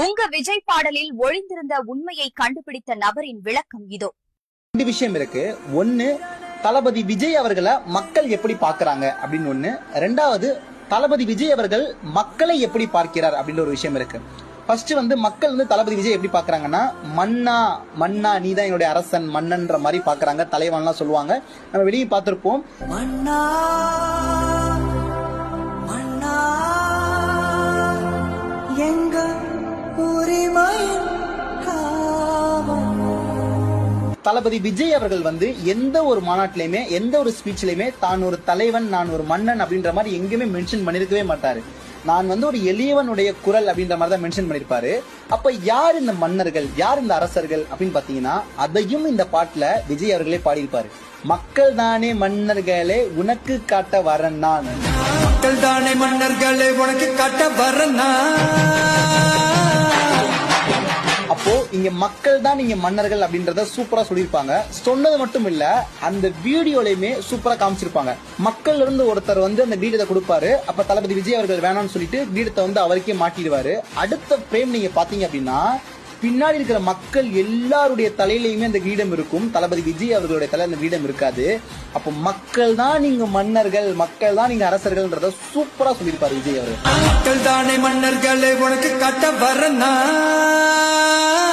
உங்க விஜய் பாடலில் ஒளிந்திருந்த உண்மையை கண்டுபிடித்த நபரின் விளக்கம் இதோ. 2 விஷயம் இருக்கு. ஒன்னு, தளபதி விஜய் அவர்களை மக்கள் எப்படி பாக்குறாங்க அப்படின்னு ஒண்ணு. 2வது, தளபதி விஜய் அவர்கள் மக்களை எப்படி பார்க்கிறார் அப்படின்ற ஒரு விஷயம் இருக்கு. ஃபர்ஸ்ட் மக்கள் தளபதி விஜய் எப்படி பாக்குறாங்கன்னா, மன்னா மன்னா நீதான் என்னுடைய அரசன் மன்னன்ற மாதிரி பாக்குறாங்க. தலைவன்லாம் சொல்லுவாங்க, நம்ம வெளியே பார்த்திருப்போம். மன்னா மன்னா எங்க தளபதி விஜய் அவர்கள் எந்த ஒரு மாநாட்டிலுமே எந்த ஒரு ஸ்பீச்லயுமே தான் ஒரு தலைவன், நான் ஒரு மன்னன் அப்படின்ற மாதிரி எங்கேயுமே மென்ஷன் பண்ணிருக்கவே மாட்டாரு. நான் ஒரு எளியவனுடைய குரல் அப்படின்ற மாதிரி தான் மென்ஷன் பண்ணிருப்பாரு. அப்ப யார் இந்த மன்னர்கள், யார் இந்த அரசர்கள் அப்படின்னு பாத்தீங்கன்னா, அதையும் இந்த பாட்டுல விஜய் அவர்களே பாடியிருப்பாரு. மக்கள் தானே மன்னர்களே உனக்கு காட்ட வரேன் நான், மக்கள் தானே மன்னர்களே உனக்கு காட்ட வரேன் நான். அப்போ இங்க மக்கள் தான் நீங்க மன்னர்கள் அப்படின்றத சூப்பரா சொல்லியிருப்பாங்க. சொன்னது மட்டும் இல்ல, அந்த வீடியோலயுமே சூப்பரா காமிச்சிருப்பாங்க. மக்கள் இருந்து ஒருத்தர் அந்த கீதத்தை கொடுப்பாரு. அப்ப தளபதி விஜய் அவர்கள் வேணாம்னு சொல்லிட்டு கீதத்தை அவருக்கே மாட்டிடுவாரு. அடுத்த பிரேம் நீங்க பாத்தீங்க அப்படின்னா, பின்னாடி இருக்கிற மக்கள் எல்லாருடைய தலையிலயுமே அந்த கிரீடம் இருக்கும். தளபதி விஜய் அவர்களுடைய தலை அந்த கிரீடம் இருக்காது. அப்போ மக்கள் தான் நீங்க மன்னர்கள், மக்கள் தான் நீங்க அரசர்கள்ன்றத சூப்பரா சொல்லியிருப்பாரு விஜய் அவர்கள். மக்கள் தானே மன்னர்களே உனக்கு காட்ட வரேன் நான்.